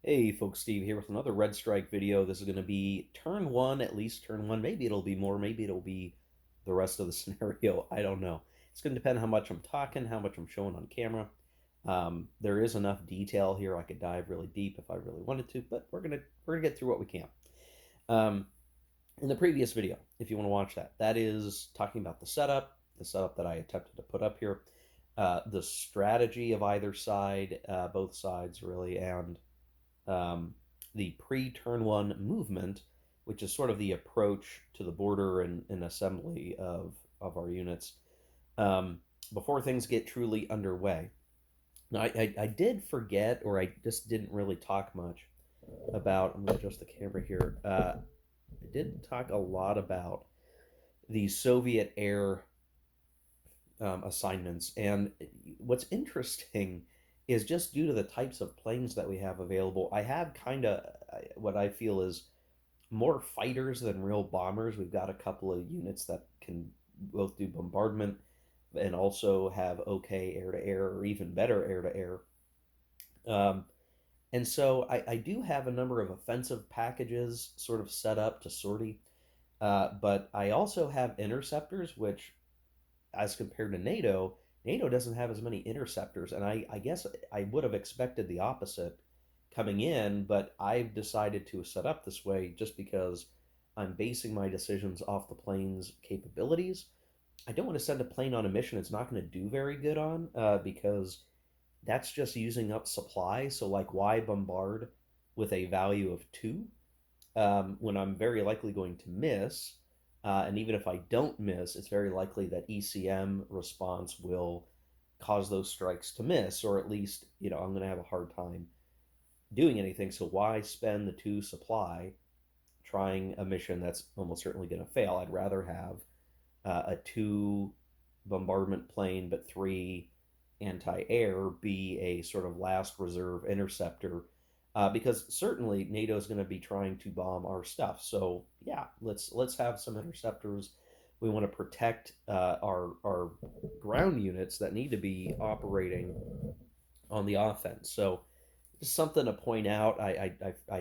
Hey folks, Steve here with another Red Strike video. This is going to be turn one, at least turn one. Maybe it'll be more, maybe it'll be the rest of the scenario. I don't know. It's going to depend how much I'm talking, how much I'm showing on camera. There is enough detail here I could dive really deep if I really wanted to, but we're gonna get through what we can. Um, in the previous video, if you want to watch that, that is talking about the setup that I attempted to put up here, the strategy of either side, both sides really, and um, the pre-turn one movement, which is sort of the approach to the border and assembly of our units um, before things get truly underway. Now, I did forget, or I just didn't really talk much about. I'm going to adjust the camera here. I did talk a lot about the Soviet air assignments. And what's interesting is just due to the types of planes that we have available, I have kind of what I feel is more fighters than real bombers. We've got a couple of units that can both do bombardment and also have okay air to air or even better air to air. Um, and so I do have a number of offensive packages sort of set up to sortie, but I also have interceptors, which as compared to NATO, NATO doesn't have as many interceptors, and I guess I would have expected the opposite coming in, but I've decided to set up this way just because I'm basing my decisions off the plane's capabilities. I don't want to send a plane on a mission it's not going to do very good on, because that's just using up supply. So, like, why bombard with a value of two when I'm very likely going to miss? And even if I don't miss, it's very likely that ECM response will cause those strikes to miss, or at least, I'm going to have a hard time doing anything. So why spend the two supply trying a mission that's almost certainly going to fail? I'd rather have a two bombardment plane, but three anti air be a sort of last reserve interceptor, because certainly NATO is going to be trying to bomb our stuff. So yeah, let's have some interceptors. We want to protect our ground units that need to be operating on the offense. So just something to point out. I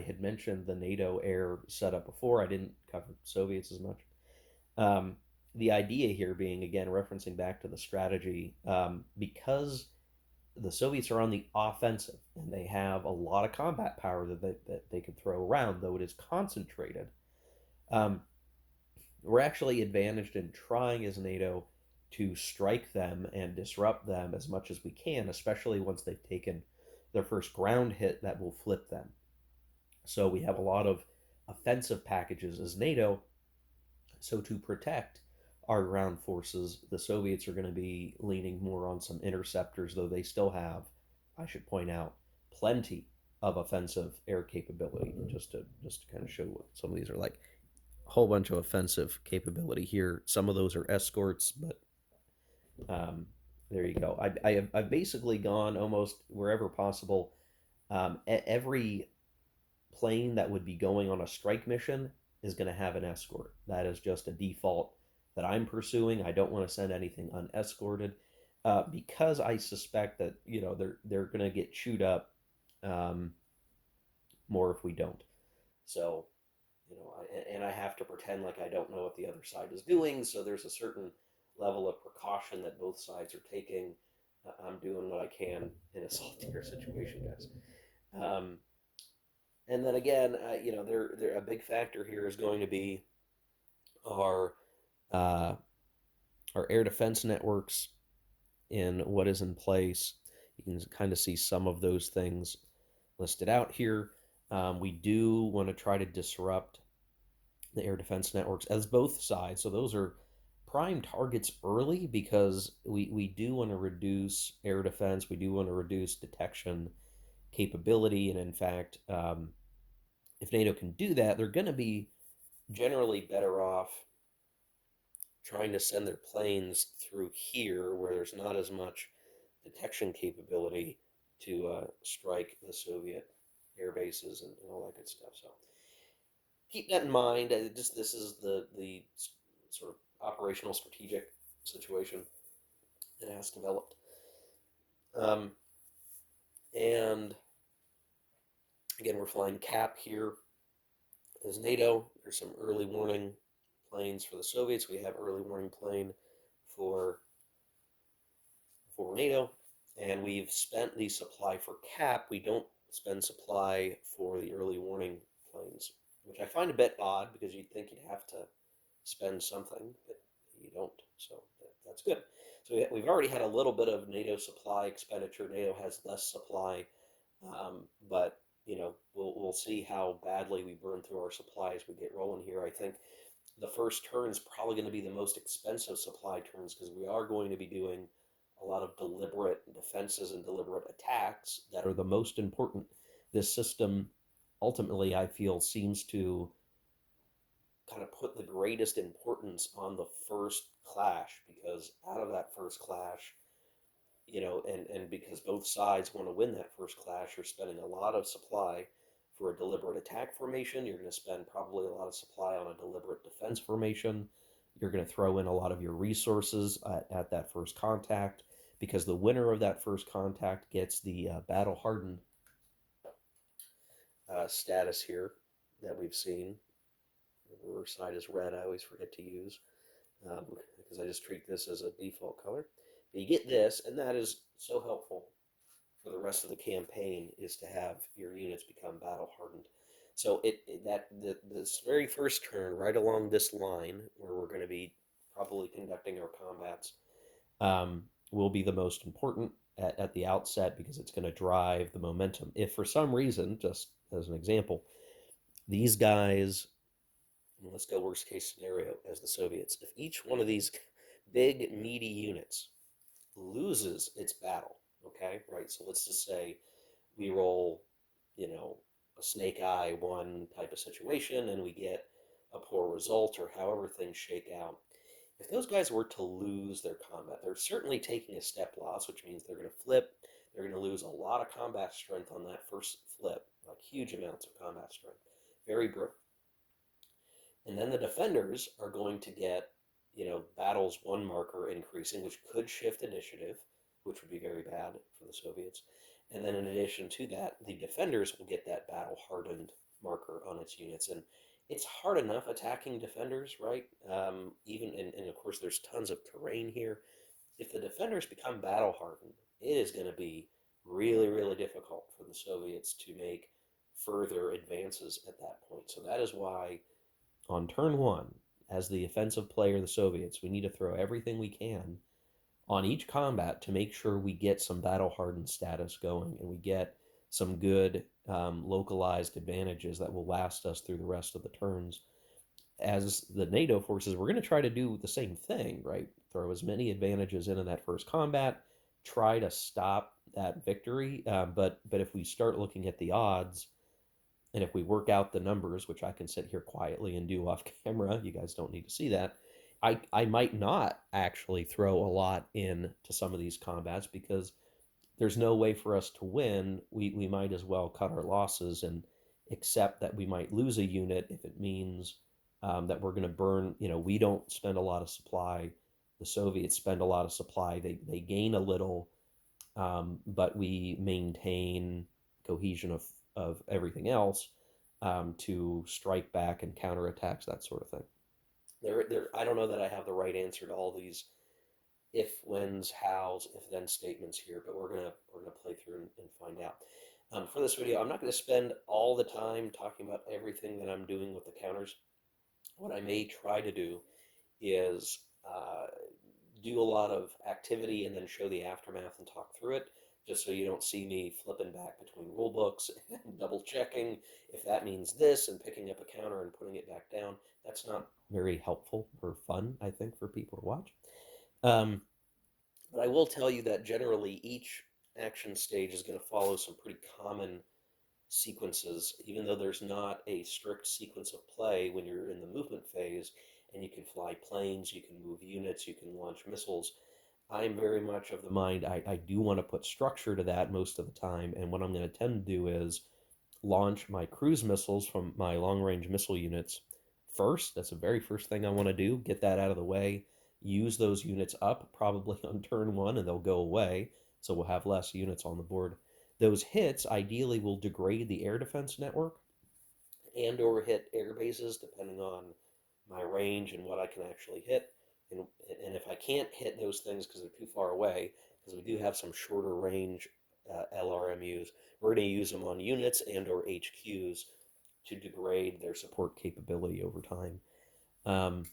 had mentioned the NATO air setup before. I didn't cover Soviets as much. Um, the idea here being, again, referencing back to the strategy, because the Soviets are on the offensive and they have a lot of combat power that they can throw around, though it is concentrated. Um, we're actually advantaged in trying as NATO to strike them and disrupt them as much as we can, especially once they've taken their first ground hit that will flip them. So we have a lot of offensive packages as NATO. So to protect our ground forces, the Soviets are going to be leaning more on some interceptors, though they still have, I should point out, plenty of offensive air capability. Just to kind of show what some of these are like. A whole bunch of offensive capability here. Some of those are escorts, but um, there you go. I've basically gone almost wherever possible. Every plane that would be going on a strike mission is going to have an escort. That is just a default that I'm pursuing. I don't want to send anything unescorted, because I suspect that they're going to get chewed up um, more if we don't. So and I have to pretend like I don't know what the other side is doing. So there's a certain level of precaution that both sides are taking. I'm doing what I can in a saltier situation, guys. And then again, they're a big factor here is going to be our uh, our air defense networks in what is in place. You can kind of see some of those things listed out here. We do want to try to disrupt the air defense networks as both sides. So those are prime targets early because we do want to reduce air defense. We do want to reduce detection capability. And in fact, if NATO can do that, they're going to be generally better off trying to send their planes through here where there's not as much detection capability to strike the Soviet air bases and all that good stuff. So keep that in mind. Just this is the sort of operational strategic situation that has developed. Um, and again, we're we're flying CAP here as NATO. There's some early warning planes for the Soviets. We have early warning plane for NATO, and we've spent the supply for CAP. We don't spend supply for the early warning planes, which I find a bit odd because you'd think you'd have to spend something, but you don't. So that's good. So we've already had a little bit of NATO supply expenditure. NATO has less supply, but we'll see how badly we burn through our supply as we get rolling here. I think the first turn is probably going to be the most expensive supply turns because we are going to be doing a lot of deliberate defenses and deliberate attacks that are the most important. This system ultimately, I feel, seems to kind of put the greatest importance on the first clash because out of that first clash, and because both sides want to win that first clash, you're spending a lot of supply for a deliberate attack formation. You're going to spend probably a lot of supply on a deliberate defense formation. You're going to throw in a lot of your resources at that first contact because the winner of that first contact gets the battle hardened status here that we've seen. The reverse side is red. I always forget to use because I just treat this as a default color. But you get this, and that is so helpful for the rest of the campaign is to have your units become battle hardened. So this very first turn, right along this line where we're going to be probably conducting our combats, will be the most important at the outset because it's going to drive the momentum. If for some reason, just as an example, these guys, let's go worst case scenario as the Soviets, if each one of these big meaty units loses its battle, okay, right? So let's just say we roll, a snake eye one type of situation and we get a poor result or however things shake out. If those guys were to lose their combat, they're certainly taking a step loss, which means they're going to flip. They're going to lose a lot of combat strength on that first flip, like huge amounts of combat strength. Very brutal. And then the defenders are going to get, battles one marker increasing, which could shift initiative, which would be very bad for the Soviets. And then in addition to that, the defenders will get that battle hardened marker on its units. And it's hard enough attacking defenders, right? And of course, there's tons of terrain here. If the defenders become battle hardened, it is going to be really, really difficult for the Soviets to make further advances at that point. So that is why on turn one, as the offensive player, the Soviets, we need to throw everything we can on each combat to make sure we get some battle hardened status going and we get some good localized advantages that will last us through the rest of the turns. As the NATO forces, we're going to try to do the same thing, right? Throw as many advantages in that first combat, try to stop that victory. But if we start looking at the odds, and if we work out the numbers, which I can sit here quietly and do off camera, you guys don't need to see that. I might not actually throw a lot in to some of these combats because there's no way for us to win. We might as well cut our losses and accept that we might lose a unit if it means that we're going to burn. We don't spend a lot of supply. The Soviets spend a lot of supply. They gain a little, but we maintain cohesion of everything else to strike back and counterattacks, that sort of thing. I don't know that I have the right answer to all these if, whens, hows, if then statements here, but we're gonna play through and find out. For this video, I'm not going to spend all the time talking about everything that I'm doing with the counters. What I may try to do is do a lot of activity and then show the aftermath and talk through it, just so you don't see me flipping back between rule books and double checking if that means this and picking up a counter and putting it back down. That's not very helpful or fun, I think, for people to watch. But I will tell you that generally each action stage is going to follow some pretty common sequences, even though there's not a strict sequence of play when you're in the movement phase and you can fly planes, you can move units, you can launch missiles. I'm very much of the mind I do want to put structure to that most of the time, and what I'm going to tend to do is launch my cruise missiles from my long-range missile units first. That's the very first thing I want to do, get that out of the way, use those units up probably on turn one, and they'll go away, so we'll have less units on the board. Those hits ideally will degrade the air defense network and or hit air bases depending on my range and what I can actually hit. And, and if I can't hit those things because they're too far away, because we do have some shorter range LRMUs, we're going to use them on units and or HQs to degrade their support capability over time. Um,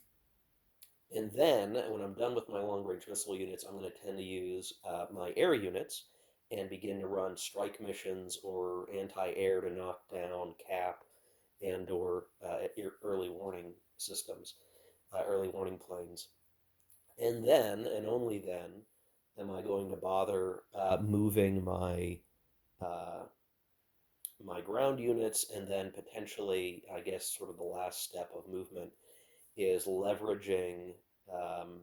and then when I'm done with my long range missile units, I'm going to tend to use my air units and begin to run strike missions or anti-air to knock down cap and or early warning systems, early warning planes. And then, and only then, am I going to bother moving uh, my ground units, and then potentially, I guess, sort of the last step of movement is leveraging um,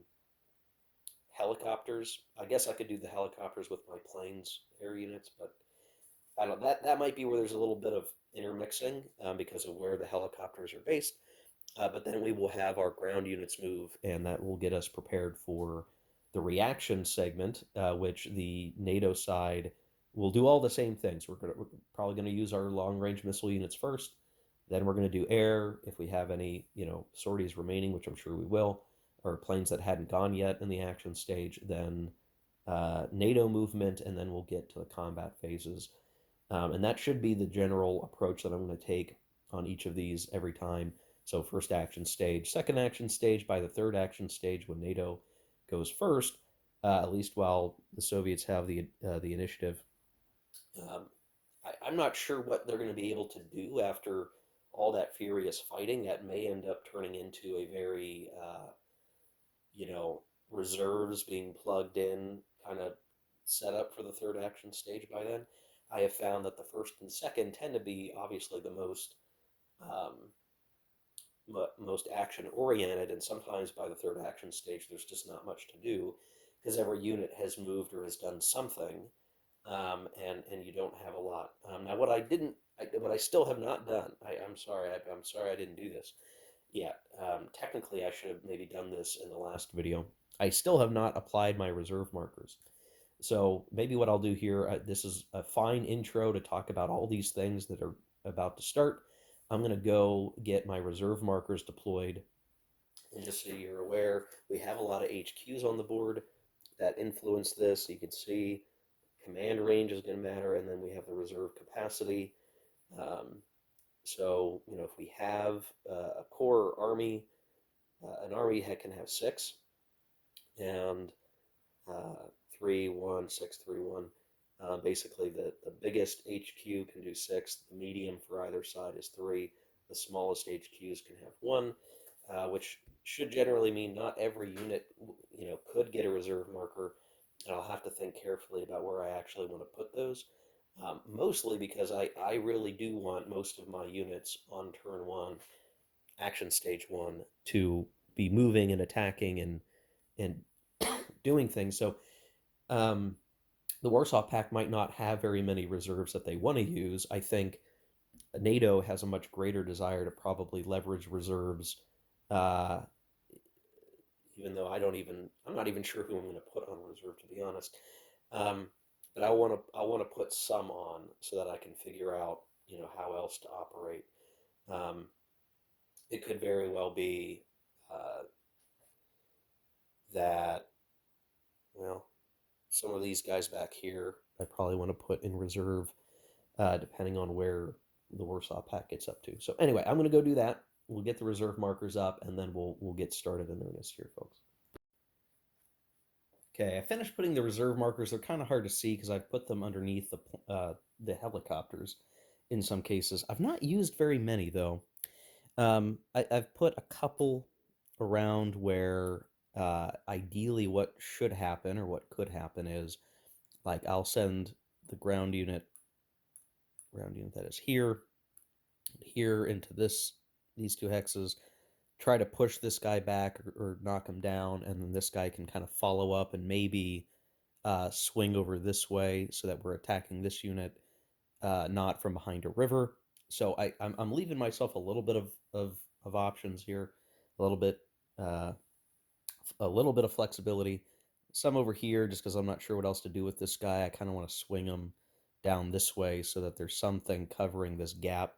helicopters. I guess I could do the helicopters with my planes air units, but I don't. That might be where there's a little bit of intermixing because of where the helicopters are based. But then we will have our ground units move, and that will get us prepared for the reaction segment, which the NATO side will do all the same things. We're probably going to use our long range missile units first. Then we're going to do air if we have any, sorties remaining, which I'm sure we will, or planes that hadn't gone yet in the action stage. Then NATO movement, and then we'll get to the combat phases. And that should be the general approach that I'm going to take on each of these every time. So, first action stage, second action stage, by the third action stage, when NATO goes first, at least while the Soviets have the initiative. Um, I'm not sure what they're going to be able to do after all that furious fighting. That may end up turning into a very, you know, reserves being plugged in kind of set up for the third action stage by then. I have found that the first and second tend to be obviously the um, most action oriented, and sometimes by the third action stage, there's just not much to do because every unit has moved or has done something, and you don't have a lot. Now, what I still have not done, I'm sorry, I'm sorry I didn't do this yet. Technically, I should have maybe done this in the last video. I still have not applied my reserve markers. So maybe what I'll do here, this is a fine intro to talk about all these things that are about to start. I'm going to go get my reserve markers deployed. And just so you're aware, we have a lot of HQs on the board that influence this. You can see command range is going to matter, and then we have the reserve capacity. Um, so, if we have a core army, an army can have six, and uh, 3, 1, 6, 3, 1. Basically, the biggest HQ can do six. The medium for either side is three. The smallest HQs can have one, which should generally mean not every unit, could get a reserve marker. And I'll have to think carefully about where I actually want to put those. Mostly because I really do want most of my units on turn one, action stage one, to be moving and attacking and doing things. So um, the Warsaw Pact might not have very many reserves that they want to use. I think NATO has a much greater desire to probably leverage reserves, uh, even though I'm not even sure who I'm going to put on reserve, to be honest. Um, but I want to put some on so that I can figure out, how else to operate. Um, it could very well be uh, that, well, some of these guys back here, I probably want to put in reserve, depending on where the Warsaw Pact gets up to. So anyway, I'm going to go do that. We'll get the reserve markers up, and then we'll get started in earnest here, folks. Okay, I finished putting the reserve markers. They're kind of hard to see because I've put them underneath the helicopters in some cases. I've not used very many though. I've put a couple around where ideally what should happen or what could happen is like I'll send the ground unit that is here into these two hexes, try to push this guy back or knock him down, and then this guy can kind of follow up and maybe swing over this way so that we're attacking this unit, not from behind a river. So I'm leaving myself a little bit of options here, a little bit uh, a little bit of flexibility. Some over here, just because I'm not sure what else to do with this guy. I kind of want to swing him down this way so that there's something covering this gap.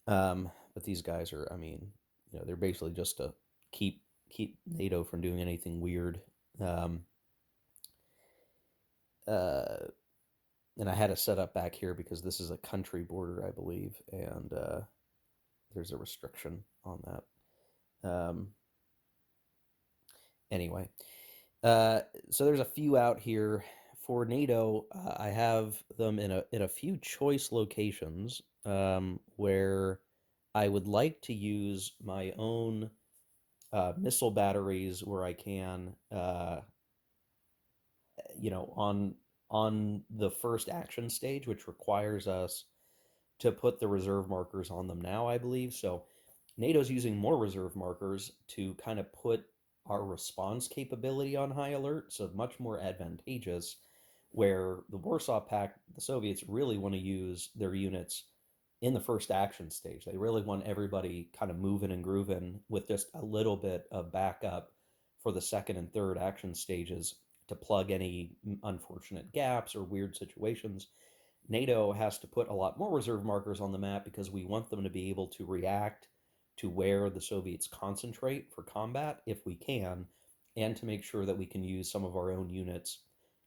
But these guys are, I mean, they're basically just to keep NATO from doing anything weird. Um, uh, and I had to set up back here because this is a country border, I believe, and there's a restriction on that. Anyway, uh, so there's a few out here for NATO. I have them in a few choice locations where I would like to use my own missile batteries where I can, on the first action stage, which requires us to put the reserve markers on them now, I believe. So NATO's using more reserve markers to kind of put our response capability on high alert, so much more advantageous. Where the Warsaw Pact, the Soviets really want to use their units in the first action stage. They really want everybody kind of moving and grooving with just a little bit of backup for the second and third action stages to plug any unfortunate gaps or weird situations. NATO has to put a lot more reserve markers on the map because we want them to be able to react to where the Soviets concentrate for combat if we can, and to make sure that we can use some of our own units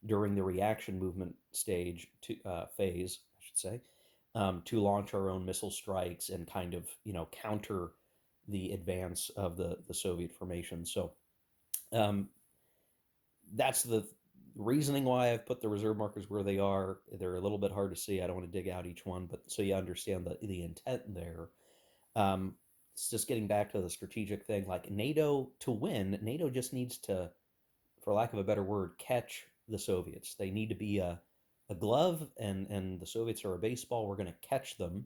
during the reaction movement stage to phase, I should say, to launch our own missile strikes and kind of counter the advance of the Soviet formation. So um, that's the reasoning why I've put the reserve markers where they are. They're a little bit hard to see. I don't want to dig out each one, but so you understand the intent there. It's just getting back to the strategic thing. Like NATO to win, NATO just needs to, for lack of a better word, catch the Soviets. They need to be a glove, and the Soviets are a baseball. We're going to catch them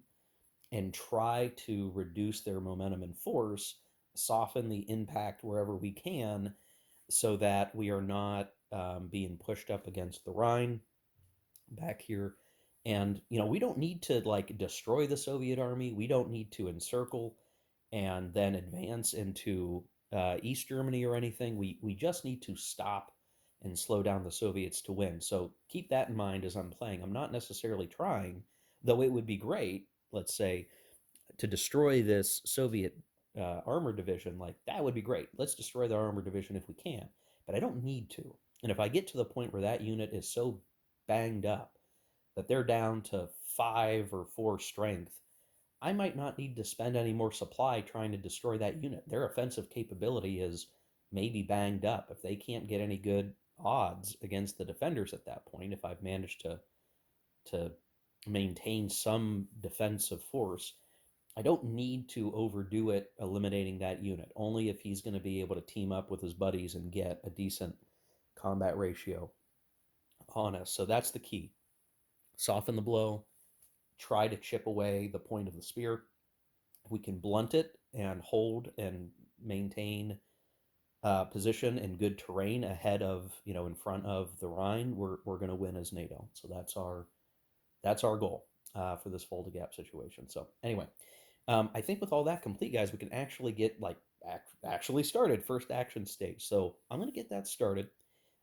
and try to reduce their momentum and force, soften the impact wherever we can, so that we are not being pushed up against the Rhine back here. And we don't need to like destroy the Soviet army. We don't need to encircle and then advance into East Germany or anything. We just need to stop and slow down the Soviets to win. So keep that in mind as I'm playing. I'm not necessarily trying, though it would be great, let's say, to destroy this Soviet armor division. Like, that would be great. Let's destroy the armor division if we can. But I don't need to. And if I get to the point where that unit is so banged up that they're down to 5 or 4 strength, I might not need to spend any more supply trying to destroy that unit. Their offensive capability is maybe banged up. If they can't get any good odds against the defenders at that point, if I've managed to maintain some defensive force, I don't need to overdo it eliminating that unit. Only if he's going to be able to team up with his buddies and get a decent combat ratio on us. So that's the key. Soften the blow, try to chip away the point of the spear. If we can blunt it and hold and maintain position and good terrain ahead of, in front of the Rhine, we're going to win as NATO. So that's our goal for this Fulda Gap situation. So anyway, I think with all that complete, guys, we can actually get like actually started first action stage. So I'm going to get that started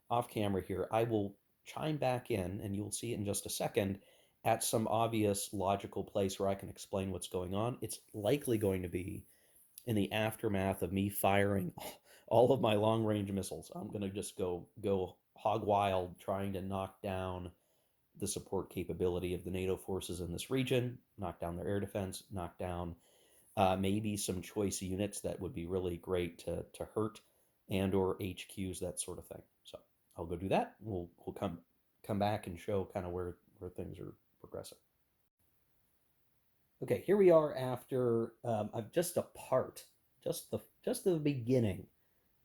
off camera here. I will chime back in, and you'll see it in just a second, at some obvious logical place where I can explain what's going on. It's likely going to be in the aftermath of me firing all of my long range missiles. I'm going to just go hog wild trying to knock down the support capability of the NATO forces in this region, knock down their air defense, knock down maybe some choice units that would be really great to hurt, and or HQs, that sort of thing. So I'll go do that. We'll come back and show kind of where things are progressing. Okay, here we are after just a part, just the beginning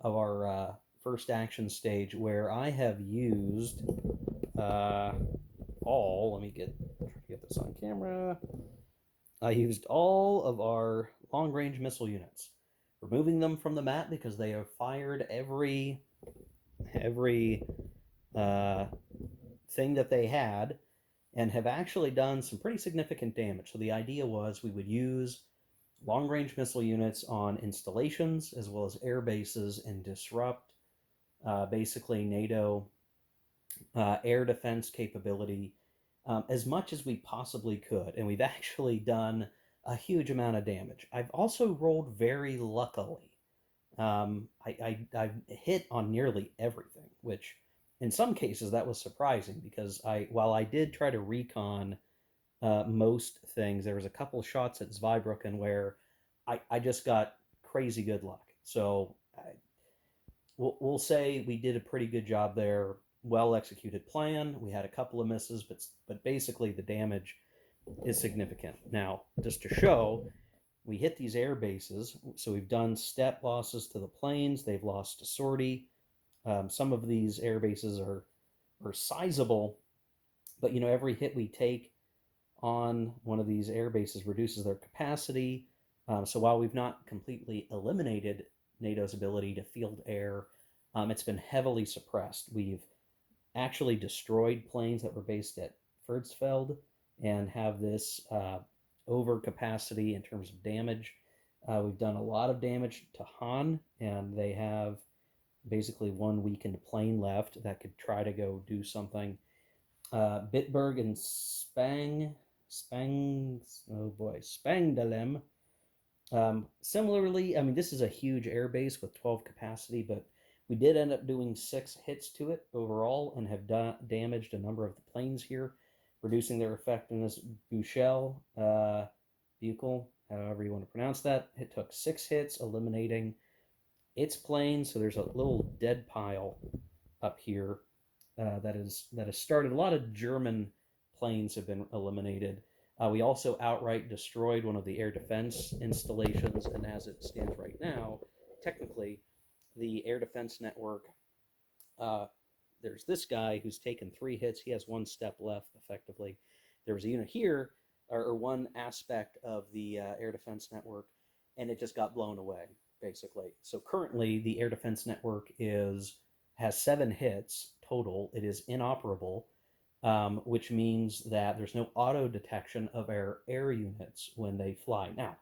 of our first action stage, where I have used all. Let me try to get this on camera. I used all of our long-range missile units, removing them from the map because they have fired every uh, thing that they had, and have actually done some pretty significant damage. So the idea was we would use long-range missile units on installations as well as air bases and disrupt basically NATO air defense capability as much as we possibly could, and we've actually done a huge amount of damage. I've also rolled very luckily. I've hit on nearly everything, which in some cases that was surprising because while I did try to recon most things, there was a couple shots at Zweibrücken where I just got crazy good luck. So we'll say we did a pretty good job there. Well executed plan. We had a couple of misses, but basically the damage is significant. Now, just to show, we hit these air bases, so we've done step losses to the planes. They've lost to sortie. Some of these air bases are sizable, but every hit we take on one of these air bases reduces their capacity. So while we've not completely eliminated NATO's ability to field air, it's been heavily suppressed. We've actually destroyed planes that were based at Furzfeld and have this overcapacity in terms of damage. We've done a lot of damage to Han, and they have basically one weakened plane left that could try to go do something. Bitburg and oh boy, Spangdahlem. Similarly, I mean, this is a huge air base with 12 capacity, but we did end up doing 6 hits to it overall and have damaged a number of the planes here, reducing their effectiveness. Buchel, however you want to pronounce that, it took 6 hits, eliminating its plane. So there's a little dead pile up here that has started. A lot of German planes have been eliminated. We also outright destroyed one of the air defense installations, and as it stands right now, technically, the air defense network. Uh, there's this guy who's taken 3 hits. He has 1 step left, effectively. There was a unit here, or one aspect of the air defense network, and it just got blown away, basically. So currently, the air defense network has 7 hits total. It is inoperable, which means that there's no auto detection of our air units when they fly. Now,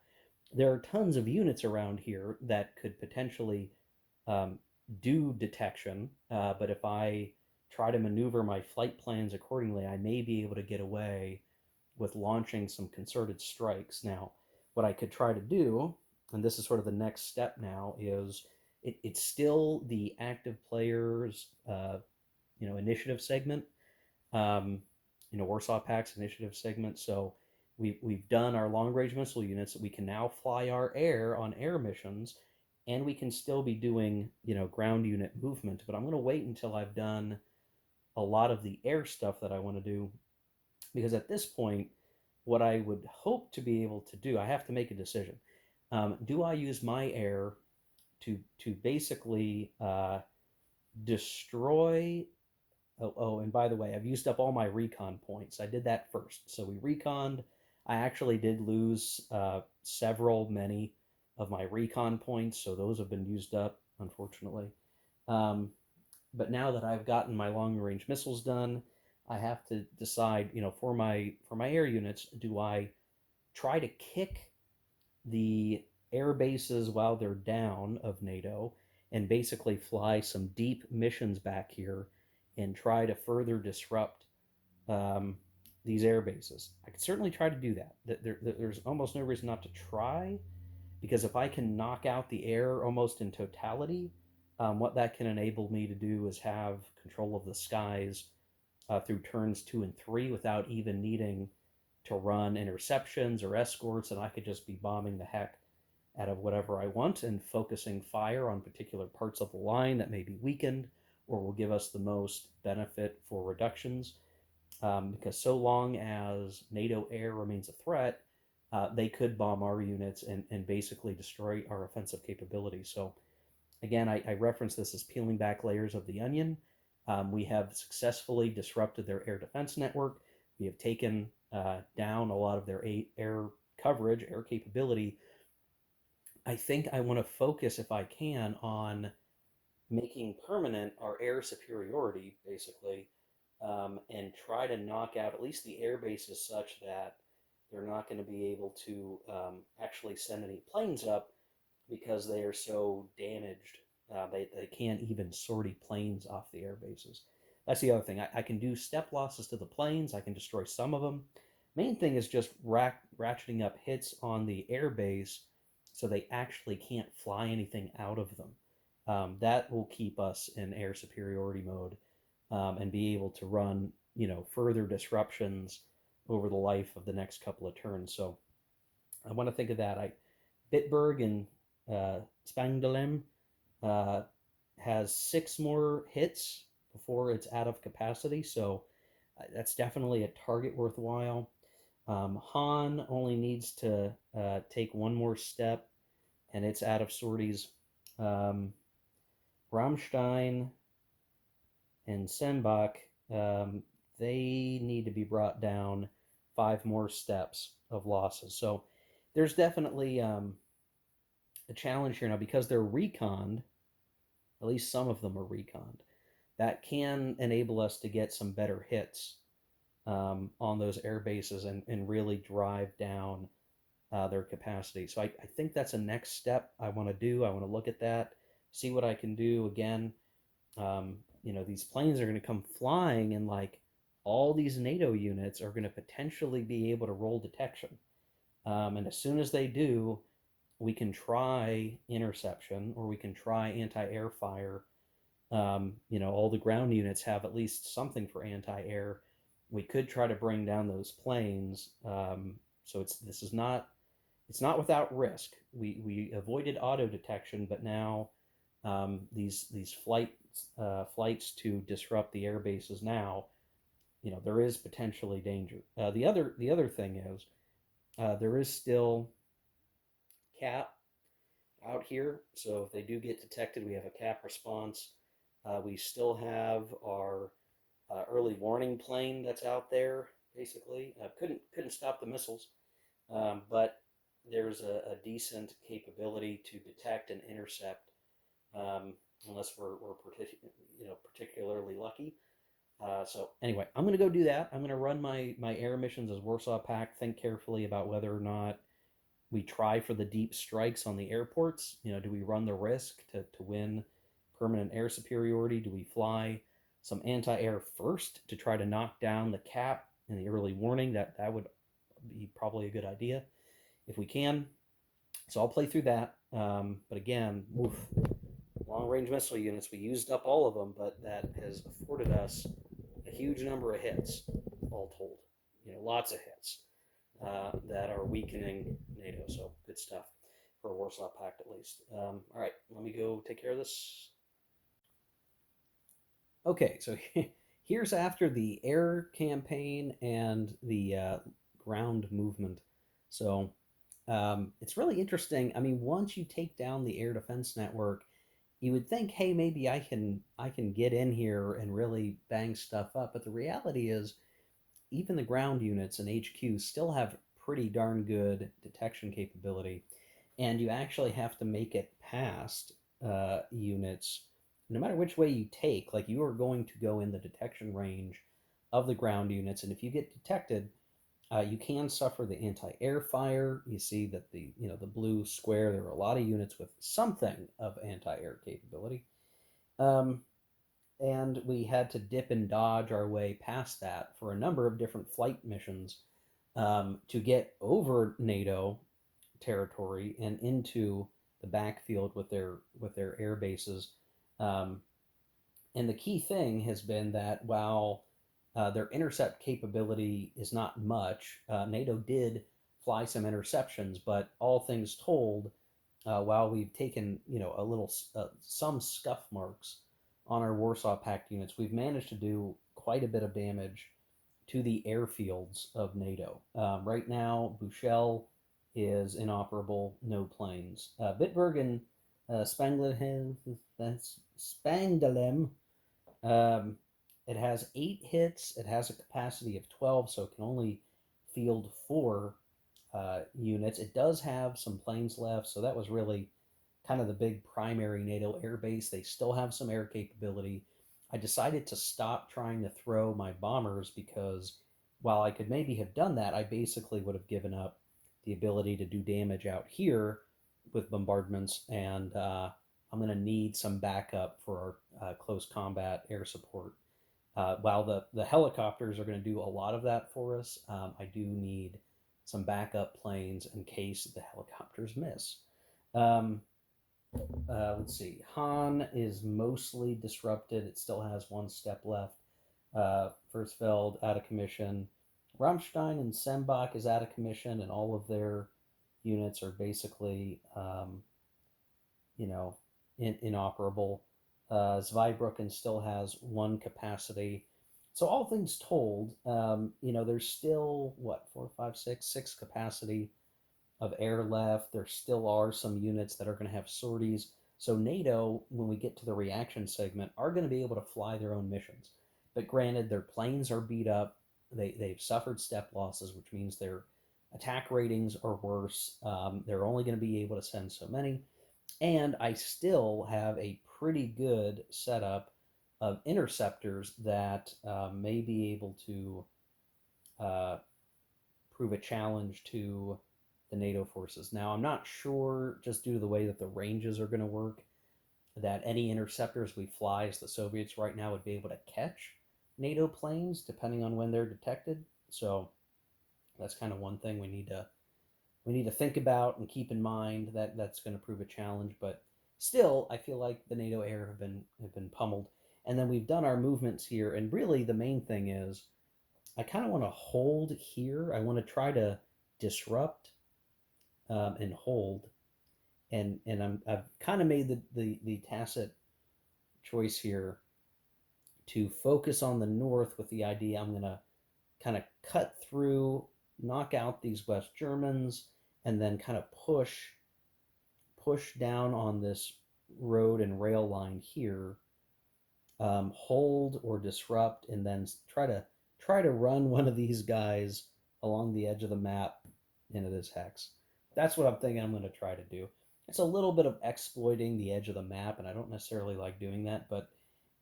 there are tons of units around here that could potentially um, do detection, but if I try to maneuver my flight plans accordingly, I may be able to get away with launching some concerted strikes. Now, what I could try to do, and this is sort of the next step now, is it's still the active players, initiative segment, um, Warsaw Pact's initiative segment. So we've done our long range missile units. We can now fly our air on air missions, and we can still be doing ground unit movement. But I'm going to wait until I've done a lot of the air stuff that I want to do, because at this point, what I would hope to be able to do, I have to make a decision. Do I use my air to basically destroy. Oh, and by the way, I've used up all my recon points. I did that first. So we reconned. I actually did lose many of my recon points, so those have been used up, unfortunately. Um, but now that I've gotten my long range missiles done, I have to decide, for my air units, do I try to kick the air bases while they're down of NATO and basically fly some deep missions back here and try to further disrupt um, these air bases. I could certainly try to do that. There's almost no reason not to try, because if I can knock out the air almost in totality, what that can enable me to do is have control of the skies through turns 2 and 3 without even needing to run interceptions or escorts, and I could just be bombing the heck out of whatever I want and focusing fire on particular parts of the line that may be weakened or will give us the most benefit for reductions. Because so long as NATO air remains a threat, they could bomb our units and basically destroy our offensive capabilities. So again, I reference this as peeling back layers of the onion. We have successfully disrupted their air defense network. We have taken down a lot of their air coverage, air capability. I think I want to focus, if I can, on making permanent our air superiority, basically, and try to knock out at least the air bases such that they're not going to be able to actually send any planes up because they are so damaged. They can't even sortie planes off the air bases. That's the other thing. I can do step losses to the planes. I can destroy some of them. Main thing is just ratcheting up hits on the air base so they actually can't fly anything out of them. That will keep us in air superiority mode, and be able to run, further disruptions over the life of the next couple of turns. So I want to think of that. Bitburg and Spangdahlem uh, has 6 more hits before it's out of capacity, so that's definitely a target worthwhile. Han only needs to take 1 more step, and it's out of sorties. Um, Rammstein and Sembach, um, they need to be brought down 5 more steps of losses. So there's definitely a challenge here now because they're reconned. At least some of them are reconned. That can enable us to get some better hits on those air bases and really drive down their capacity. So I think that's a next step I want to do. I want to look at that, see what I can do. Again, these planes are going to come flying, and like all these NATO units are going to potentially be able to roll detection. And as soon as they do, we can try interception or we can try anti-air fire. All the ground units have at least something for anti-air. We could try to bring down those planes. So it's not without risk. We avoided auto detection, but now these flights to disrupt the air bases now, there is potentially danger. The other thing is there is still cap out here. So if they do get detected, we have a cap response. We still have our early warning plane that's out there. Basically, couldn't stop the missiles, but there's a decent capability to detect and intercept, unless we're particularly lucky. So anyway, I'm going to go do that. I'm going to run my air missions as Warsaw Pact. Think carefully about whether or not we try for the deep strikes on the airports. Do we run the risk to win permanent air superiority? Do we fly some anti-air first to try to knock down the cap in the early warning? That would be probably a good idea if we can. So I'll play through that. But again, long range missile units, we used up all of them, but that has afforded us a huge number of hits, all told. Lots of hits that are weakening NATO. So good stuff for Warsaw Pact at least. All right, let me go take care of this. Okay, so here's after the air campaign and the ground movement. So it's really interesting. I mean, once you take down the air defense network, you would think, hey, maybe I can get in here and really bang stuff up. But the reality is, even the ground units and HQ still have pretty darn good detection capability, and you actually have to make it past units. No matter which way you take, like you are going to go in the detection range of the ground units, and if you get detected, you can suffer the anti-air fire. You see that the blue square. There are a lot of units with something of anti-air capability, um, and we had to dip and dodge our way past that for a number of different flight missions to get over NATO territory and into the backfield with their air bases. Um, and the key thing has been that while their intercept capability is not much, NATO did fly some interceptions, but all things told, while we've taken some scuff marks on our Warsaw Pact units, we've managed to do quite a bit of damage to the airfields of NATO. Right now, Bushel is inoperable, no planes. Bitburg and Spangdahlem, um, it has 8 hits. It has a capacity of 12, so it can only field 4 units. It does have some planes left, so that was really kind of the big primary NATO air base. They still have some air capability. I decided to stop trying to throw my bombers because while I could maybe have done that, I basically would have given up the ability to do damage out here with bombardments, and I'm going to need some backup for our close combat air support While the helicopters are going to do a lot of that for us, I do need some backup planes in case the helicopters miss. Um, let's see. Han is mostly disrupted. It still has one step left. Fursfeld out of commission. Rammstein and Sembach is out of commission, and all of their units are basically, you know, inoperable. Zweibrücken still has one capacity. So all things told, there's still what, four, five, six capacity of air left. There still are some units that are going to have sorties. So NATO, when we get to the reaction segment, are going to be able to fly their own missions. But granted, their planes are beat up. They've suffered step losses, which means their attack ratings are worse. They're only going to be able to send so many. And I still have a pretty good setup of interceptors that may be able to uh, prove a challenge to the NATO forces. Now, I'm not sure, just due to the way that the ranges are going to work, that any interceptors we fly as the Soviets right now would be able to catch NATO planes, depending on when they're detected. So that's kind of one thing we need to think about and keep in mind that that's going to prove a challenge. But still, I feel like the NATO air have been pummeled. And then we've done our movements here, and really the main thing is I kind of want to hold here. I want to try to disrupt and hold, and I've kind of made the tacit choice here to focus on the north with the idea I'm going to kind of cut through, knock out these West Germans, and then kind of push down on this road and rail line here, hold or disrupt, and then try to run one of these guys along the edge of the map into this hex. That's what I'm thinking I'm going to try to do. It's a little bit of exploiting the edge of the map, and I don't necessarily like doing that, but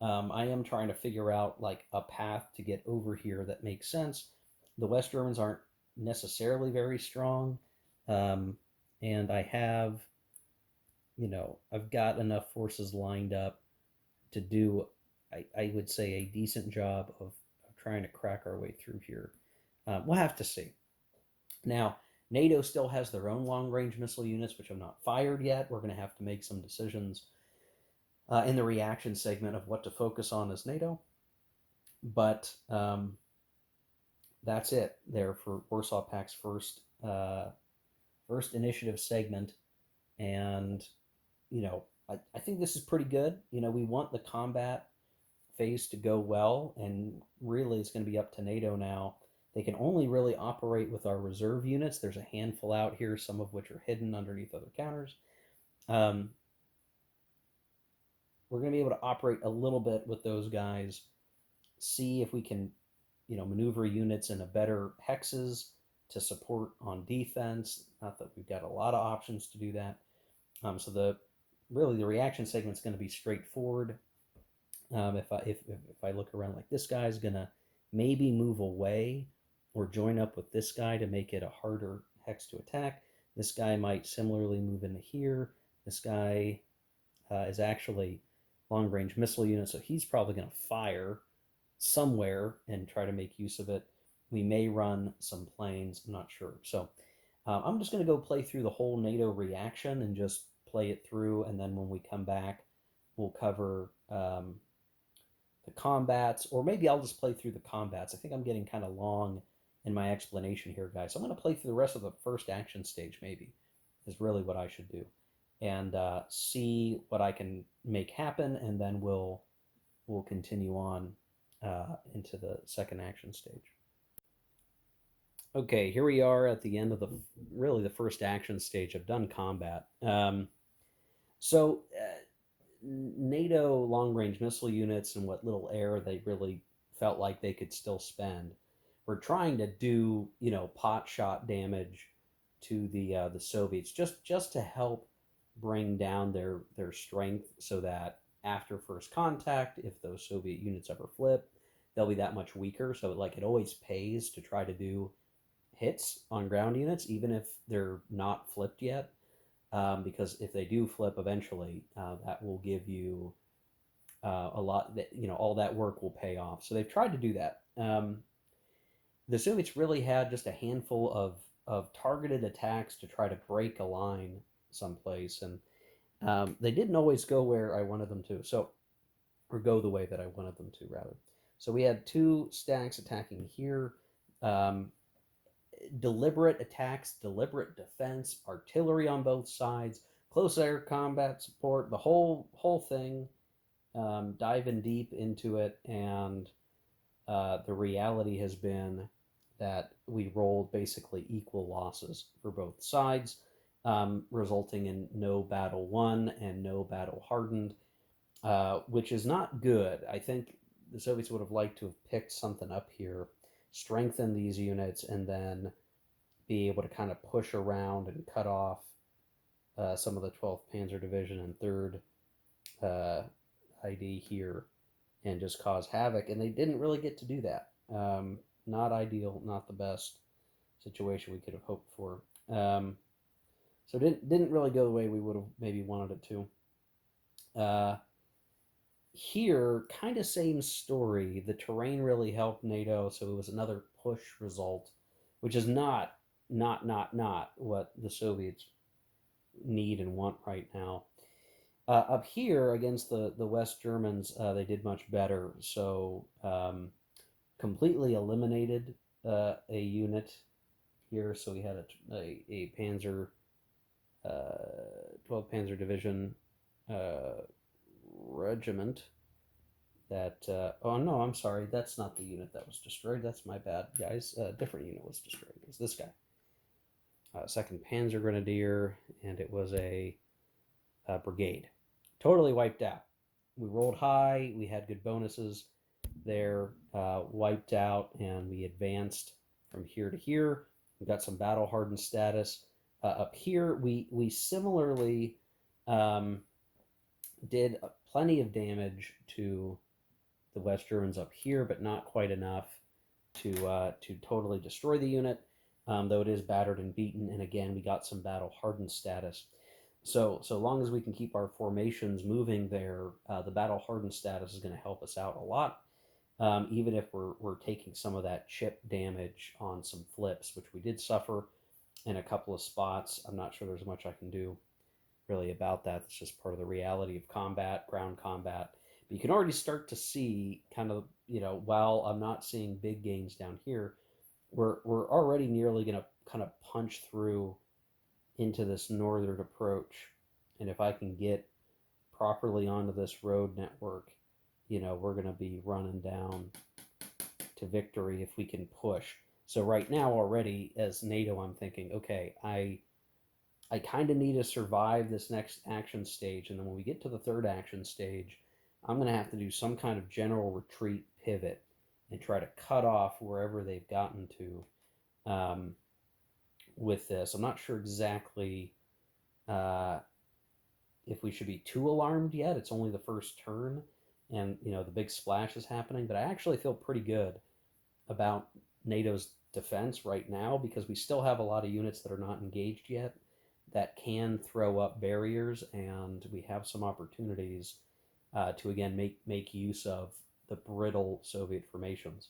I am trying to figure out like a path to get over here that makes sense. The West Germans aren't necessarily very strong, um, and I've got enough forces lined up to do, I would say, a decent job of trying to crack our way through here. We'll have to see. Now, NATO still has their own long range missile units, which have not fired yet. We're going to have to make some decisions in the reaction segment of what to focus on as NATO. But that's it there for Warsaw Pact's first initiative segment. And, I think this is pretty good. We want the combat phase to go well, and really it's going to be up to NATO now. They can only really operate with our reserve units. There's a handful out here, some of which are hidden underneath other counters. Um, we're going to be able to operate a little bit with those guys, see if we can, maneuver units into better hexes to support on defense. Not that we've got a lot of options to do that. So the reaction segment is going to be straightforward. If I look around, like, this guy's gonna maybe move away or join up with this guy to make it a harder hex to attack. This guy might similarly move into here. This guy is actually long range missile unit, so he's probably going to fire somewhere and try to make use of it. We may run some planes, I'm not sure. So I'm just going to go play through the whole NATO reaction and just play it through, and then when we come back, we'll cover the combats, or maybe I'll just play through the combats. I think I'm getting kind of long in my explanation here, guys. So I'm going to play through the rest of the first action stage, maybe, is really what I should do, and see what I can make happen, and then we'll continue on into the second action stage. Okay, here we are at the end of the first action stage. I've done combat. So NATO long range missile units and what little air they really felt like they could still spend were trying to do, pot shot damage to the Soviets, just to help bring down their strength, so that after first contact, if those Soviet units ever flip, they'll be that much weaker. So like it always pays to try to do hits on ground units, even if they're not flipped yet. Because if they do flip eventually, that will give you A lot that, all that work will pay off. So they've tried to do that. The Soviets really had just a handful of targeted attacks to try to break a line someplace, and they didn't always go where I wanted them to. So, or go the way that I wanted them to, rather. So we had two stacks attacking here. Um, Deliberate attacks, deliberate defense, artillery on both sides, close air combat support, the whole thing, diving deep into it, and the reality has been that we rolled basically equal losses for both sides, resulting in no battle won and no battle hardened, which is not good. I think the Soviets would have liked to have picked something up here, strengthen these units, and then be able to kind of push around and cut off some of the 12th Panzer Division and 3rd ID here and just cause havoc. And they didn't really get to do that. Not ideal, not the best situation we could have hoped for. So didn't really go the way we would have maybe wanted it to. Here, kind of same story. The terrain really helped NATO, so it was another push result, which is not what the Soviets need and want right now. Up here against the West Germans, they did much better. So completely eliminated a unit here. So we had a Panzer 12 Panzer Division regiment that oh no, I'm sorry, that's not the unit that was destroyed. That's my bad, guys. A different unit was destroyed. It was this guy. Second Panzer Grenadier, and it was a brigade. Totally wiped out. We rolled high. We had good bonuses there. Wiped out, and we advanced from here to here. We got some battle hardened status. Up here, we similarly did plenty of damage to the West Germans up here, but not quite enough to totally destroy the unit. Though it is battered and beaten, and again, we got some battle hardened status. So long as we can keep our formations moving there, the battle hardened status is going to help us out a lot. Even if we're taking some of that chip damage on some flips, which we did suffer in a couple of spots. I'm not sure there's much I can do really about that. It's just part of the reality of combat, ground combat. But you can already start to see kind of, while I'm not seeing big gains down here, we're already nearly going to kind of punch through into this northern approach. And if I can get properly onto this road network, we're going to be running down to victory if we can push. So right now already as NATO, I'm thinking, okay, I kind of need to survive this next action stage. And then when we get to the third action stage, I'm going to have to do some kind of general retreat pivot and try to cut off wherever they've gotten to with this. I'm not sure exactly if we should be too alarmed yet. It's only the first turn, and the big splash is happening. But I actually feel pretty good about NATO's defense right now because we still have a lot of units that are not engaged yet that can throw up barriers, and we have some opportunities to again make use of the brittle Soviet formations.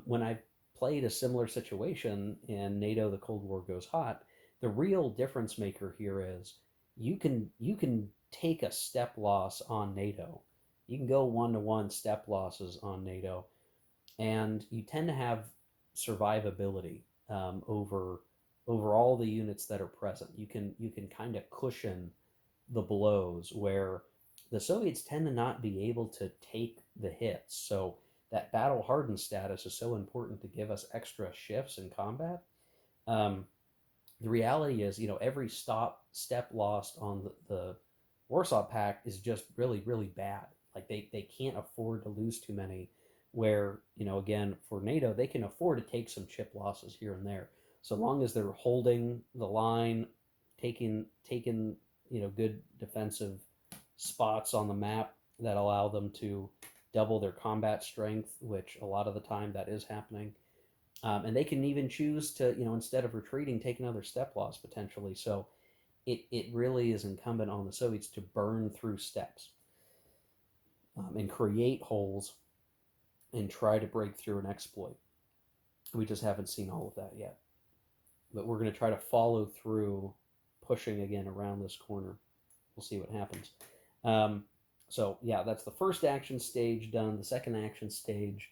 When I played a similar situation in NATO, the Cold War Goes Hot, the real difference maker here is you can take a step loss on NATO. You can go 1-to-1 step losses on NATO, and you tend to have survivability over all the units that are present. You can kind of cushion the blows where the Soviets tend to not be able to take the hits. So that battle hardened status is so important to give us extra shifts in combat. The reality is, every step lost on the Warsaw Pact is just really, really bad. Like they can't afford to lose too many. Where, again, for NATO, they can afford to take some chip losses here and there. So long as they're holding the line, taking good defensive spots on the map that allow them to double their combat strength, which a lot of the time that is happening. And they can even choose to, instead of retreating, take another step loss potentially. So it really is incumbent on the Soviets to burn through steps. and create holes and try to break through and exploit. We just haven't seen all of that yet. But we're going to try to follow through, pushing again around this corner. We'll see what happens. Um, so, yeah, that's the first action stage done. The second action stage,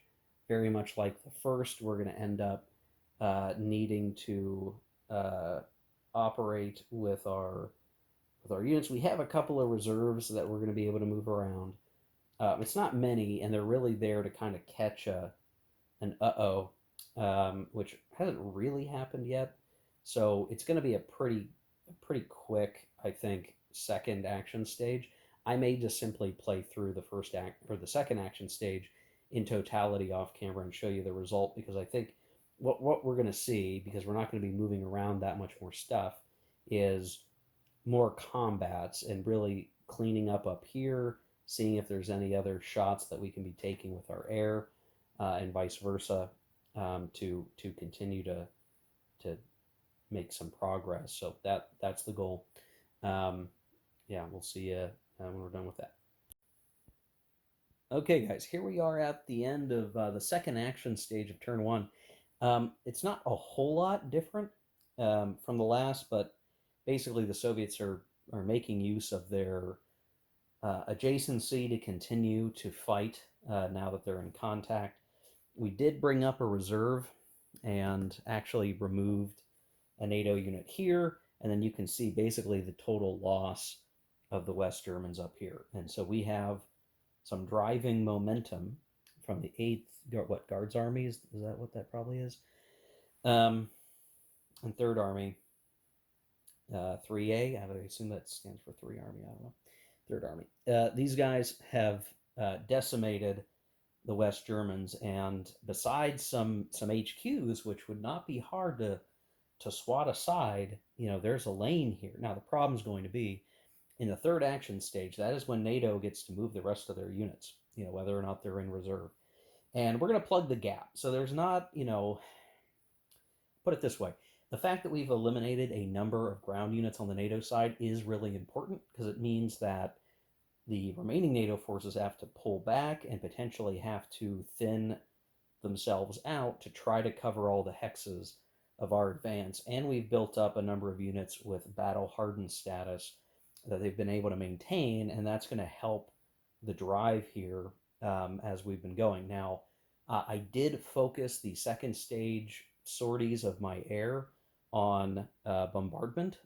very much like the first, we're going to end up needing to uh, operate with our units. We have a couple of reserves that we're going to be able to move around. It's not many, and they're really there to kind of catch an uh-oh, which hasn't really happened yet. So it's going to be a pretty quick, I think, second action stage. I may just simply play through the first act or the second action stage in totality off camera and show you the result, because I think what we're going to see, because we're not going to be moving around that much more stuff, is more combats and really cleaning up here, seeing if there's any other shots that we can be taking with our air, and vice versa, to continue to make some progress. So that's the goal. Um, yeah, we'll see you when we're done with that. Okay, guys, here we are at the end of the second action stage of turn one. It's not a whole lot different from the last, but basically the Soviets are making use of their adjacency to continue to fight now that they're in contact. We did bring up a reserve and actually removed a NATO unit here, and then you can see basically the total loss of the West Germans up here. And so we have some driving momentum from the 8th, what, Guards Army? Is that what that probably is? And 3rd Army, 3A, I would assume that stands for 3 Army, I don't know. 3rd Army. These guys have decimated the West Germans, and besides some HQs, which would not be hard to swat aside, there's a lane here. Now the problem is going to be in the third action stage. That is when NATO gets to move the rest of their units, whether or not they're in reserve, and we're going to plug the gap. So there's not, put it this way. The fact that we've eliminated a number of ground units on the NATO side is really important, because it means that the remaining NATO forces have to pull back and potentially have to thin themselves out to try to cover all the hexes of our advance. And we've built up a number of units with battle hardened status that they've been able to maintain, and that's going to help the drive here as we've been going. Now, I did focus the second stage sorties of my air on bombardment.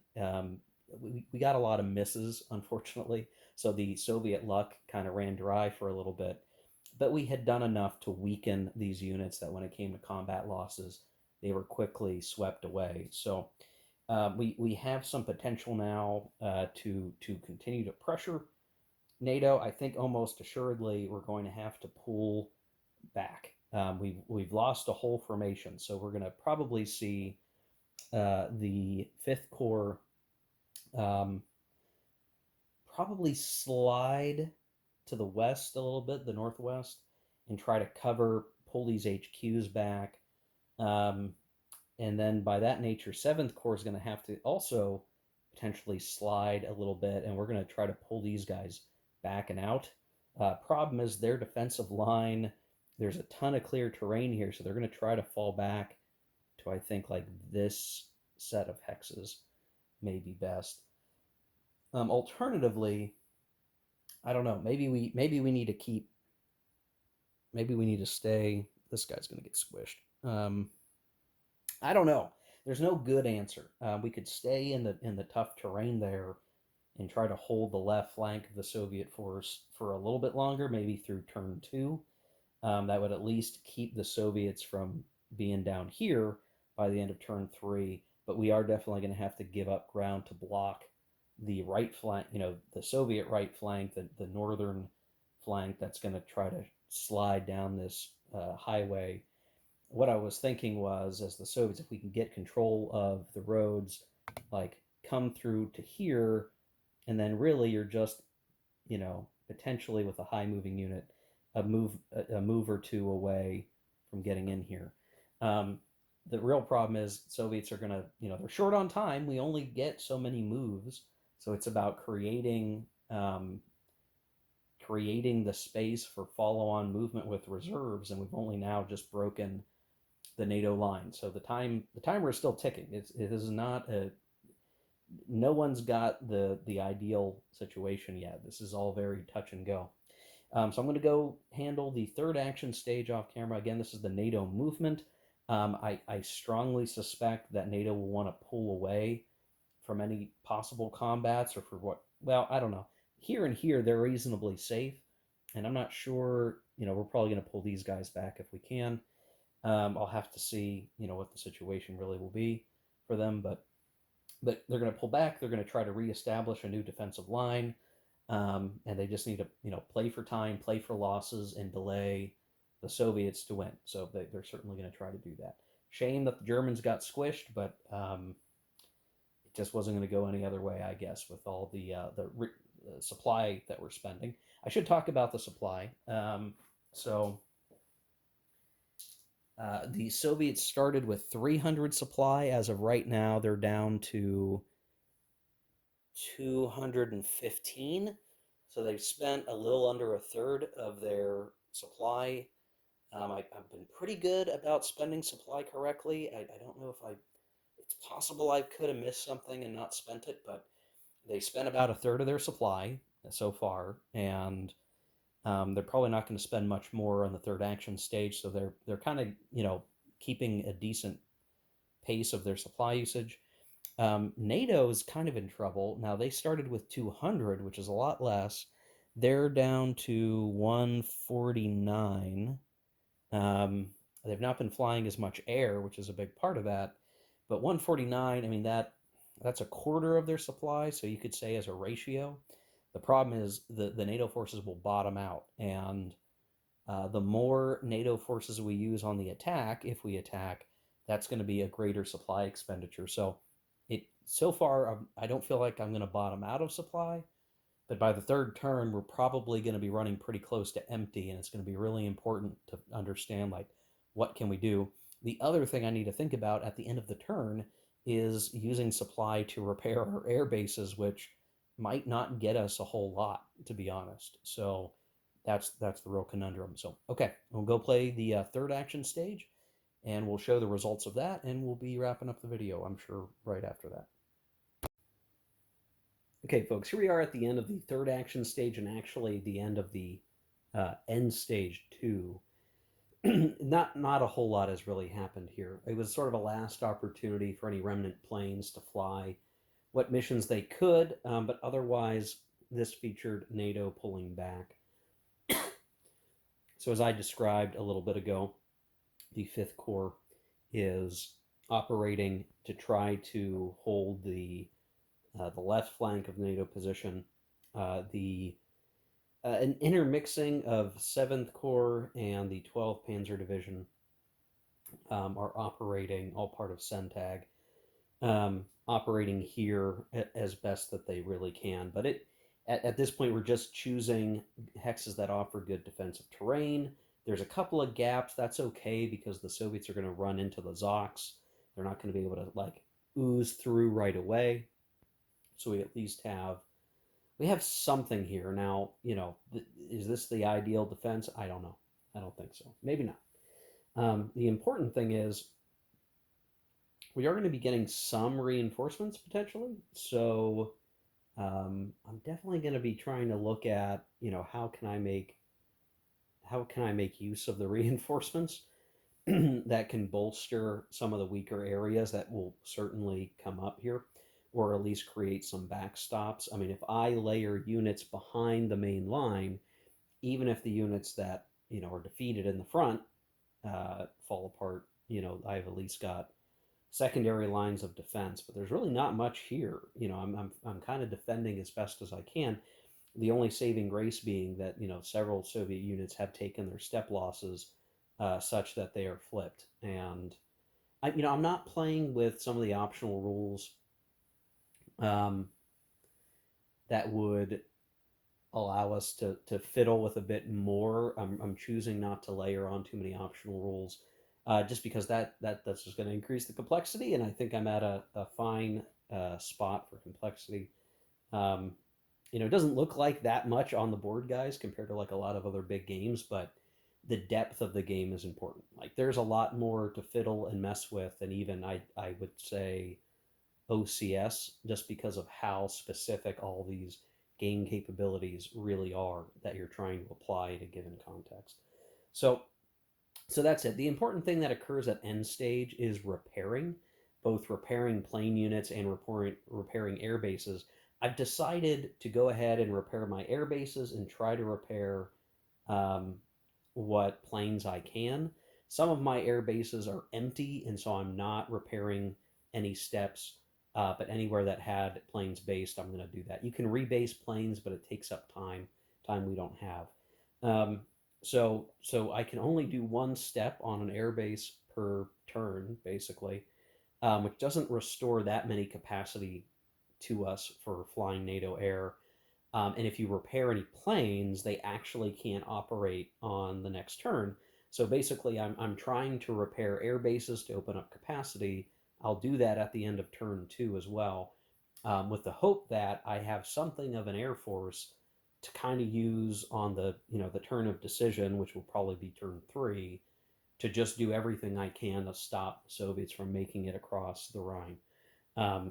We got a lot of misses, unfortunately, so the Soviet luck kind of ran dry for a little bit. But we had done enough to weaken these units that when it came to combat losses, they were quickly swept away. So we have some potential now to continue to pressure NATO. I think almost assuredly we're going to have to pull back. We've lost a whole formation, so we're going to probably see the Fifth Corps um, probably slide to the west a little bit, the northwest, and try to pull these HQs back. And then by that nature, 7th Corps is going to have to also potentially slide a little bit, and we're going to try to pull these guys back and out. Problem is their defensive line, there's a ton of clear terrain here, so they're going to try to fall back to, I think, like this set of hexes may be best. Alternatively, I don't know, maybe we need to stay. This guy's going to get squished. I don't know. There's no good answer. We could stay in the tough terrain there and try to hold the left flank of the Soviet force for a little bit longer, maybe through turn 2. That would at least keep the Soviets from being down here by the end of turn 3. But we are definitely going to have to give up ground to block the right flank, the Soviet right flank, the northern flank that's going to try to slide down this highway. What I was thinking was, as the Soviets, if we can get control of the roads, like come through to here, and then really you're just, potentially with a high moving unit, a move or two away from getting in here. The real problem is Soviets are going to, they're short on time. We only get so many moves. So it's about creating creating the space for follow-on movement with reserves, and we've only now just broken the NATO line. So the timer is still ticking. It is not a no one's got the ideal situation yet. This is all very touch and go. So I'm going to go handle the third action stage off camera. Again, this is the NATO movement. I strongly suspect that NATO will want to pull away from any possible combats or for what, well, I don't know. Here and here, they're reasonably safe. And I'm not sure, we're probably going to pull these guys back if we can. I'll have to see, what the situation really will be for them. But they're going to pull back. They're going to try to reestablish a new defensive line. And they just need to, play for time, play for losses, and delay the Soviets to win. So they're certainly going to try to do that. Shame that the Germans got squished, but it just wasn't going to go any other way, I guess, with all the supply that we're spending. I should talk about the supply. So the Soviets started with 300 supply. As of right now, they're down to 215. So they've spent a little under a third of their supply. I've been pretty good about spending supply correctly. I don't know if it's possible I could have missed something and not spent it, but they spent about a third of their supply so far, and they're probably not going to spend much more on the third action stage. So they're kind of keeping a decent pace of their supply usage. NATO is kind of in trouble now. They started with 200, which is a lot less. They're down to 149. They've not been flying as much air, which is a big part of that. But 149, I mean that's a quarter of their supply, so you could say as a ratio. The problem is the NATO forces will bottom out, and the more NATO forces we use on the attack, if we attack, that's going to be a greater supply expenditure. So far, I don't feel like I'm going to bottom out of supply, but by the third turn, we're probably going to be running pretty close to empty, and it's going to be really important to understand, like, what can we do. The other thing I need to think about at the end of the turn is using supply to repair our air bases, which might not get us a whole lot, to be honest. So that's the real conundrum. So, okay, we'll go play the third action stage, and we'll show the results of that, and we'll be wrapping up the video, I'm sure, right after that. Okay, folks, here we are at the end of the third action stage, and actually the end of the end stage 2. Not a whole lot has really happened here. It was sort of a last opportunity for any remnant planes to fly what missions they could, but otherwise this featured NATO pulling back. So as I described a little bit ago, the Fifth Corps is operating to try to hold the left flank of the NATO position. An intermixing of 7th Corps and the 12th Panzer Division are operating, all part of CENTAG, operating here as best that they really can. But at this point, we're just choosing hexes that offer good defensive terrain. There's a couple of gaps. That's okay because the Soviets are going to run into the Zoks. They're not going to be able to ooze through right away. So we at least have something here. Now, is this the ideal defense? I don't know. I don't think so. Maybe not. The important thing is we are going to be getting some reinforcements potentially. So I'm definitely going to be trying to look at, how can I make use of the reinforcements that can bolster some of the weaker areas that will certainly come up here, or at least create some backstops. I mean, if I layer units behind the main line, even if the units that are defeated in the front fall apart, I've at least got secondary lines of defense. But there's really not much here. I'm kind of defending as best as I can. The only saving grace being that several Soviet units have taken their step losses such that they are flipped, and I'm not playing with some of the optional rules that would allow us to fiddle with a bit more. I'm choosing not to layer on too many optional rules, just because that's just going to increase the complexity, and I think I'm at a fine spot for complexity. It doesn't look like that much on the board, guys, compared to like a lot of other big games, but the depth of the game is important. Like there's a lot more to fiddle and mess with than even I would say OCS, just because of how specific all these game capabilities really are that you're trying to apply in a given context. So that's it. The important thing that occurs at end stage is repairing, both repairing plane units and repairing air bases. I've decided to go ahead and repair my air bases and try to repair um, what planes I can. Some of my air bases are empty, and so I'm not repairing any steps. But anywhere that had planes based, I'm going to do that. You can rebase planes, but it takes up time we don't have. Um, so I can only do one step on an airbase per turn, basically, which doesn't restore that many capacity to us for flying NATO air. And if you repair any planes, they actually can't operate on the next turn. So basically, I'm trying to repair air bases to open up capacity. I'll do that at the end of turn two as well, with the hope that I have something of an air force to kind of use on the turn of decision, which will probably be turn three, to just do everything I can to stop the Soviets from making it across the Rhine.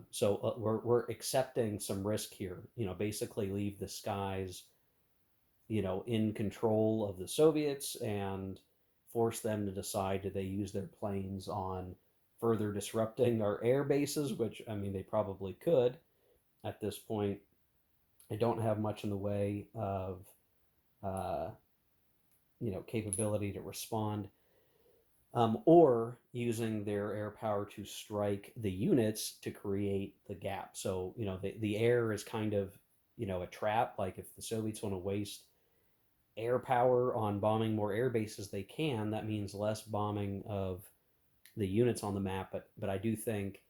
So we're accepting some risk here. Basically leave the skies, in control of the Soviets and force them to decide, do they use their planes on further disrupting our air bases, which I mean they probably could at this point. They don't have much in the way of uh, capability to respond, or using their air power to strike the units to create the gap. So the air is kind of a trap. Like if the Soviets want to waste air power on bombing more air bases, they can. That means less bombing of the units on the map. But I do think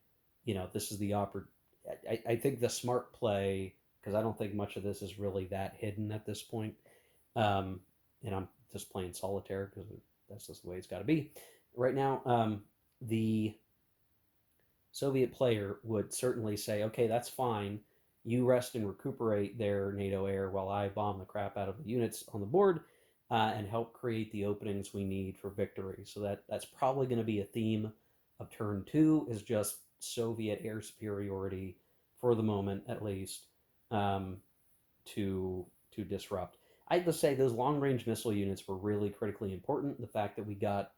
this is the I think the smart play, because I don't think much of this is really that hidden at this point. Um, and I'm just playing solitaire because that's just the way it's got to be right now. The Soviet player would certainly say, okay, that's fine. You rest and recuperate their NATO air while I bomb the crap out of the units on the board, and help create the openings we need for victory. So that's probably going to be a theme of turn two, is just Soviet air superiority for the moment, at least, um, to disrupt. I have to say those long range missile units were really critically important. The fact that we got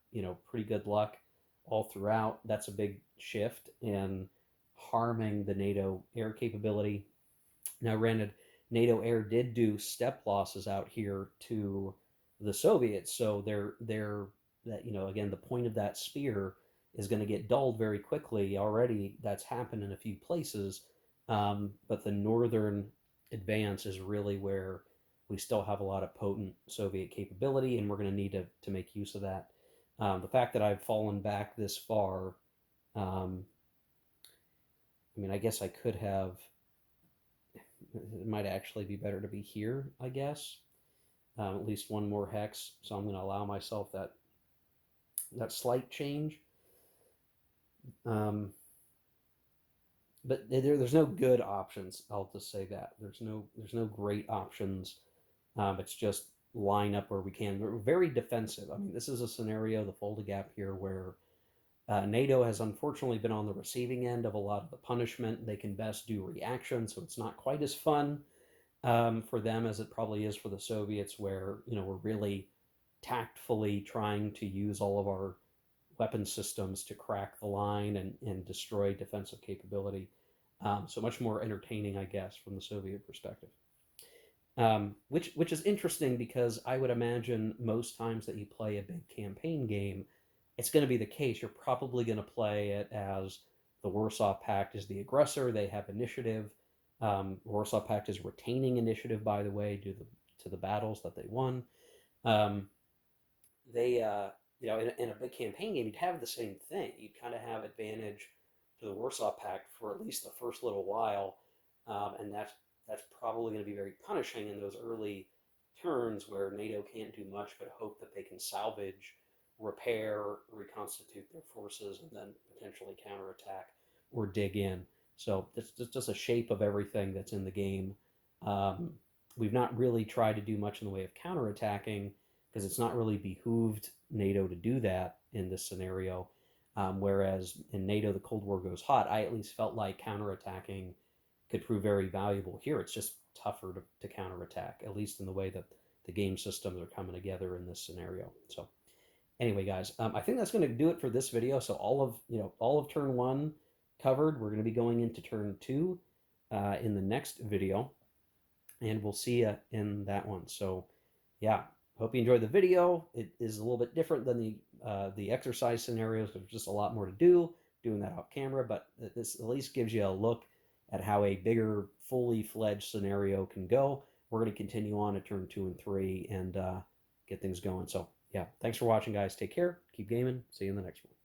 pretty good luck all throughout, that's a big shift in harming the NATO air capability. Now, granted, NATO air did do step losses out here to the Soviets, so they're that again the point of that spear is going to get dulled very quickly. Already, that's happened in a few places, but the northern advance is really where we still have a lot of potent Soviet capability, and we're going to need to make use of that. The fact that I've fallen back this far, um, I mean, I guess I could have. It might actually be better to be here, I guess. At least one more hex, so I'm going to allow myself that slight change. Um, but there's no good options. I'll just say that there's no great options. It's just line up where we can. We're very defensive. I mean, this is a scenario, the Fulda Gap here, where NATO has unfortunately been on the receiving end of a lot of the punishment. They can best do reaction, so it's not quite as fun for them as it probably is for the Soviets, where we're really tactfully trying to use all of our weapon systems to crack the line and destroy defensive capability. So much more entertaining, I guess, from the Soviet perspective. Which is interesting, because I would imagine most times that you play a big campaign game, it's going to be the case. You're probably going to play it as the Warsaw Pact is the aggressor. They have initiative. Warsaw Pact is retaining initiative, by the way, due to the battles that they won. Um, they in a big campaign game, you'd have the same thing. You'd kind of have advantage to the Warsaw Pact for at least the first little while, and that's probably going to be very punishing in those early turns where NATO can't do much but hope that they can salvage, repair, reconstitute their forces, and then potentially counterattack or dig in. So it's just a shape of everything that's in the game. Um, we've not really tried to do much in the way of counterattacking because it's not really behooved NATO to do that in this scenario. Whereas in NATO, the Cold War goes hot. I at least felt like counterattacking could prove very valuable. Here, it's just tougher to counterattack, at least in the way that the game systems are coming together in this scenario. So anyway, guys, I think that's going to do it for this video. So all of turn one covered. We're going to be going into turn two in the next video, and we'll see you in that one. So yeah, hope you enjoyed the video. It is a little bit different than the exercise scenarios. There's just a lot more to do doing that off camera, but this at least gives you a look at how a bigger, fully fledged scenario can go. We're going to continue on to turn two and three and get things going. So yeah, thanks for watching, guys. Take care. Keep gaming. See you in the next one.